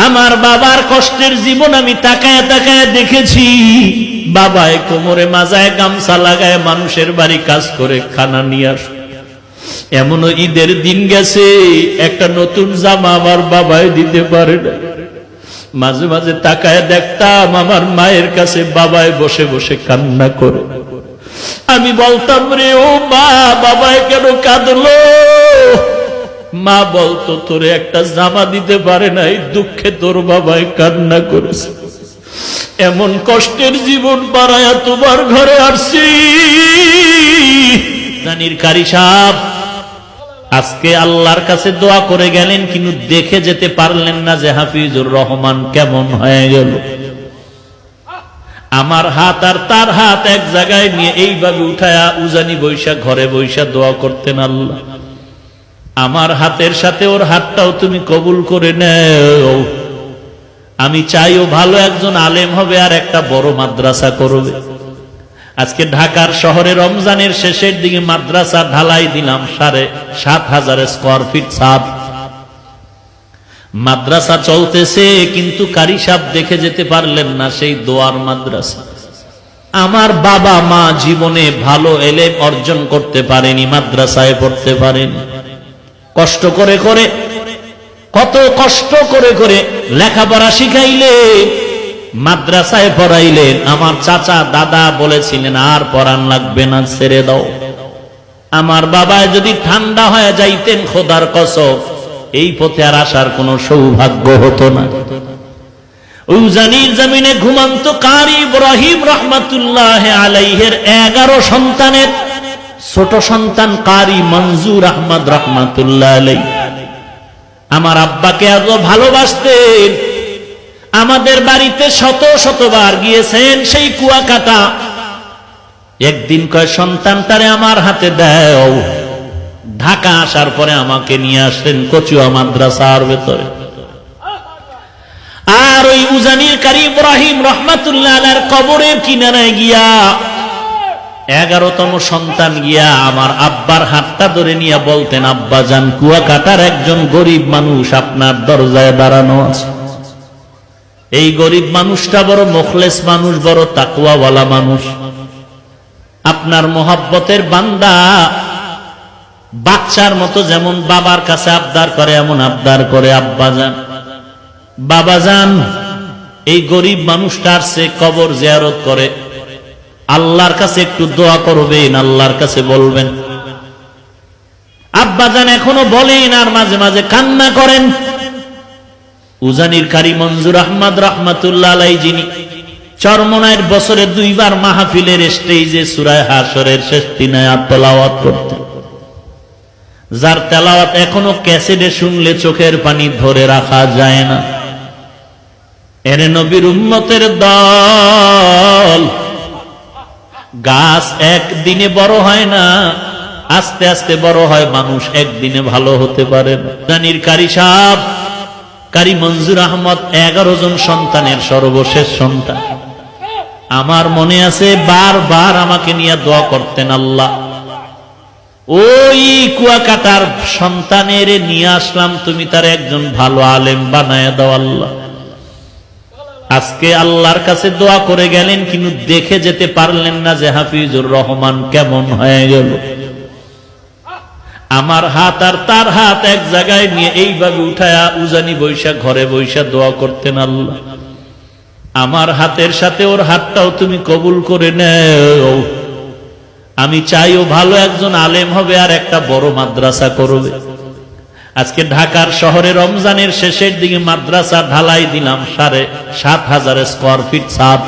আমার বাবার কষ্টের জীবন আমি তাকায় তাকায় দেখেছি। বাবায় কোমরে মাজায় গামছা লাগায় মানুষের বাড়ি কাজ করে খানা নিয়ে আস। এমনও ঈদের দিন গেছে একটা নতুন জামা আমার বাবায় দিতে পারে না। মাঝে মাঝে তাকায় দেখতাম আমার মায়ের কাছে বাবায় বসে বসে কান্না করে। আমি বলতাম, রে ও মা, বাবায় কেন কাঁদলো? মা বলতো, তোরে একটা জামা দিতে পারে নাই, দুঃখে তোর বাবায় কান্না করেছে। এমন কষ্টের জীবন পারায়া তোমার ঘরে আসছি। জানির কারি সাহেব আজকে আল্লাহর কাছে দোয়া করে গেলেন, কিন্তু দেখে যেতে পারলেন না যে হাফিজুর রহমান কেমন হয়ে গেল। আমার হাত আর তার হাত এক জায়গায় নিয়ে এইভাবে উঠায়া উজানি বৈশা ঘরে বৈশা দোয়া করতেন, আল্লাহ আমার হাতের সাথে ওর হাতটাও তুমি কবুল করে নেও। আমি চাইও ভালো একজন আলেম হবে আর একটা বড় মাদ্রাসা করবে। আজকে ঢাকার শহরে রমজানের শেষের দিকে মাদ্রাসা ঢালাই দিলাম 7,500 স্কয়ার ফিট ছাদ। মাদ্রাসা চলতেছে, কিন্তু কারি সাহেব দেখে যেতে পারলেন না সেই দোয়ার মাদ্রাসা। আমার বাবা মা জীবনে ভালো এলেম অর্জন করতে পারেনি, মাদ্রাসায় পড়তে পারেনি। কষ্ট করে করে, কত কষ্ট করে করে লেখাপড়া শিখাইলে, মাদ্রাসায় পড়াইলেন। আমার চাচা দাদা বলেছিলেন আর পড়ান লাগবে না, ছেড়ে দাও। আমার বাবায় যদি ঠান্ডা হয়ে যাইতেন, খোদার কসম এই পথে আর আসার কোন সৌভাগ্য হতো না। উজানির জমিনে ঘুমন্ত কারি ইব্রাহিম রহমাতুল্লাহ আলাইহির 11 সন্তানের ছোট সন্তান কারি মনজুর আহমদ রহমাতুল্লাহ আলাইহি আমার আব্বাকে এত ভালোবাসতেন। আমাদের বাড়িতে শত শতবার গিয়েছেন সেই কুয়াকাটা। একদিন কয়, সন্তানটারে আমার হাতে দাও। ঢাকা আসার পরে আমাকে নিয়ে আসলেন কচুয়া মাদ্রাসার ভেতরে। আর ওই উজানির কারি ইব্রাহিম রহমাতুল্লাহ আলাইহির কবরের কিনারায় গিয়া 11তম সন্তান গিয়া আমার আব্বার হাতটা ধরে নিয়ে বলতেন, আব্বা জান, কুয়াকাটার একজন গরিব মানুষ আপনার দরজায় দাঁড়ানো আছে। এই গরিব মানুষটা বড় মুখলেস মানুষ, বড় তাকওয়াওয়ালা মানুষ। আপনার মোহাব্বতের বান্দা। বাচ্চার মতো যেমন বাবার কাছে আবদার করে এমন আবদার করে, আব্বা জান, বাবা জান, এই গরিব মানুষটার সে কবর জিয়ারত করে, আল্লাহর কাছে একটু দোয়া করবেন, আল্লাহর কাছে বলবেন। আব্বা জান এখনো বলেন আর মাঝে মাঝে কান্না করেন। উজানির কারি মনজুর আহমদ রহমাতুল্লাহ আলাইহি, যিনি চরমনায়ের বছরে 2 বার মাহফিলের স্টেজে সূরা হাশরের শেষ 3 আয়াত তেলাওয়াত করতেন, যার তেলাওয়াত এখনো ক্যাসেটে শুনলে চোখের পানি ধরে রাখা যায় না। এর নবীর উম্মতের দল। গাছ একদিনে বড় হয় না, আস্তে আস্তে বড় হয়। মানুষ একদিনে ভালো হতে পারে না। জানির কারি সাহেব কারি মনজুর আহমদ 11 জন সন্তানের সর্বশেষ সন্তান। আমার মনে আছে বারবার আমাকে নিয়ে দোয়া করতেন, আল্লাহ ওই কুয়াকাটার সন্তানের নিয়ে আসলাম, তুমি তার একজন ভালো আলেম বানায় দাও আল্লাহ। আজকে আল্লাহর কাছে দোয়া করে গেলেন, কিন্তু দেখে যেতে পারলেন না যে হাফিজুর রহমান কেমন হয়ে গেল। আমার হাত আর তার হাত এক জায়গায় নিয়ে এইভাবে উঠায়া উজানি বৈশা ঘরে বৈশা দোয়া করতেন, আল্লাহ আমার হাতের সাথে ওর হাতটাও তুমি কবুল করে নেও। আমি চাইও ভালো একজন আলেম হবে আর একটা বড় মাদ্রাসা করবে। আজকে ঢাকার শহরে রমজানের শেষের দিকে মাদ্রাসা ঢালাই দিলাম 7,500 স্কয়ার ফিট ছাদ।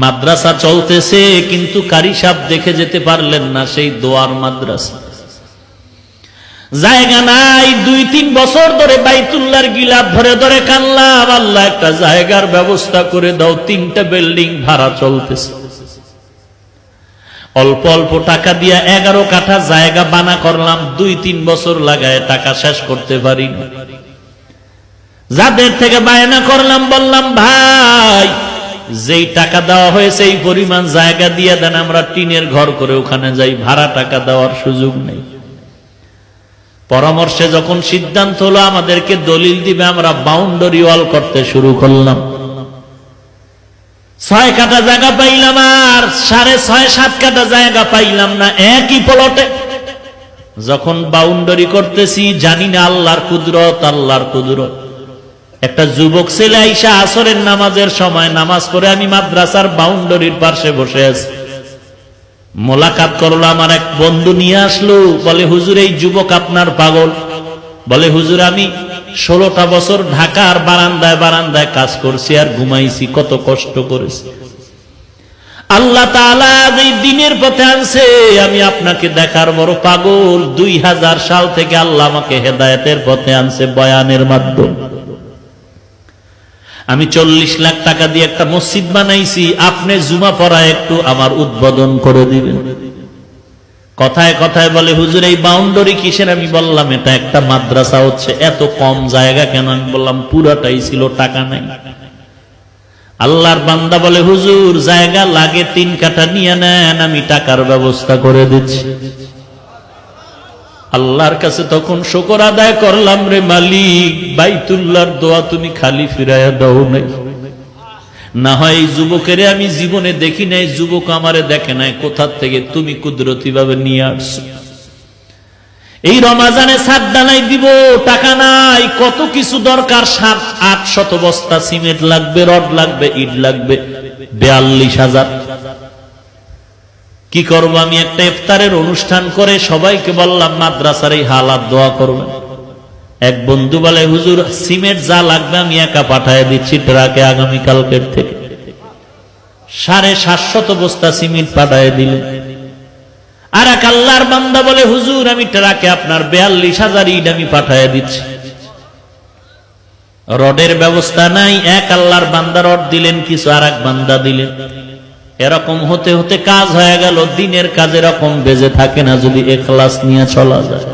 মাদ্রাসা চলতেছে, কিন্তু কারি সাহেব দেখে যেতে পারলেন না সেই দোয়ার মাদ্রাসা। জায়গা নাই, 2-3 বছর ধরে বাইতুল্লাহর গিলাফ ধরে ধরে কানলাম, আল্লাহ একটা জায়গার ব্যবস্থা করে দাও। 3টা বিল্ডিং ভাড়া চলতেছে। অল্প অল্প টাকা দিয়া 11 কাঠা জায়গা বানা করলাম। 2-3 বছর লাগায় টাকা শেষ করতে পারি না। যাদের থেকে বায়না করলাম, বললাম ভাই, যেই টাকা দেওয়া হয়েছে এই পরিমাণ জায়গা দিয়ে দেন, আমরা টিনের ঘর করে ওখানে যাই, ভাড়া টাকা দেওয়ার সুযোগ নেই। পরামর্শে যখন সিদ্ধান্ত হলো আমাদেরকে দলিল দিবে, আমরা বাউন্ডারি ওয়াল করতে শুরু করলাম। 6 কাঠা জায়গা পাইলাম আর 6.5-7 কাঠা জায়গা পাইলাম না একই প্লটে। যখন বাউন্ডারি করতেছি জানি না আল্লাহর কুদরত, আল্লাহর কুদরত। একটা যুবক ছেলে আইসা আসরের নামাজের সময় নামাজ পড়ে, আমি মাদ্রাসার বাউন্ডারির পাশে বসে আছি, মোলাকাত করলো। আমার এক বন্ধু নিয়ে আসলো, বলে হুজুর এই যুবক আপনার পাগল। বলে হুজুর আমি 16টা বছর ঢাকার বারান্দায় বারান্দায় কাজ করছি আর ঘুমাইছি, কত কষ্ট করেছি। আল্লাহ তাআলা এই দিনের পথে আনছে, আমি আপনাকে দেখার বড় পাগল। 2000 সাল থেকে আল্লাহ আমাকে হেদায়েতের পথে আনছে বয়ানের মাধ্যমে। আমি 40 লাখ টাকা দিয়ে একটা মসজিদ বানাইছি, আপনি জুমা পড়ায় একটু আমার উদ্বোধন করে দিবেন। কথায় কথায় বলে হুজুর এই বাউন্ডারি কিসের? আমি বললাম এটা একটা মাদ্রাসা হচ্ছে, এত কম জায়গা কেন? আমি বললাম পুরাটাই ছিল, টাকা নাই। আল্লাহর বান্দা বলে হুজুর জায়গা লাগে 3 কাঠা নিয়ে নেন, আমি টাকার ব্যবস্থা করে দিচ্ছি। আল্লাহর কাছে তখন শুকর আদায় করলাম, রে মালিক বাইতুল্লাহর দোয়া তুমি খালি ফিরাইয়া দাও নাই। না হয় এই যুবকের আমি জীবনে দেখি নাই, যুবক আমারে দেখে নাই, কোথা থেকে তুমি কুদরতি ভাবে নিয়ে আসছো। এই রমাজানে ছাদ ডালাই দিব, টাকা নাই, কত কিছু দরকার, 700-800 বস্তা সিমেন্ট লাগবে, রড লাগবে, ইট লাগবে, 42,000। কি করব? আমি একটা ইফতারের অনুষ্ঠান করে সবাইকে বললাম মাদ্রাসার এই হালাত দোয়া করবেন। এক বন্ধু বলে হুজুর সিমেন্ট যা লাগবে আমি একা পাঠিয়ে দিচ্ছি ট্রাকে, আগামীকালকের থেকে 750 বস্তা সিমেন্ট পাঠিয়ে দিলেন। আর এক আল্লাহর বান্দা বলে হুজুর আমি ট্রাকে আপনার 42,000 ইট আমি পাঠিয়ে দিচ্ছি। রডের ব্যবস্থা নাই, এক আল্লাহর বান্দা রড দিলেন কিছু, আর এক বান্দা দিলেন। এরকম হতে হতে কাজ হয়ে গেল। দিনের কাজ এরকম বেজে থাকে না যদি ইখলাস নিয়ে চলা যায়।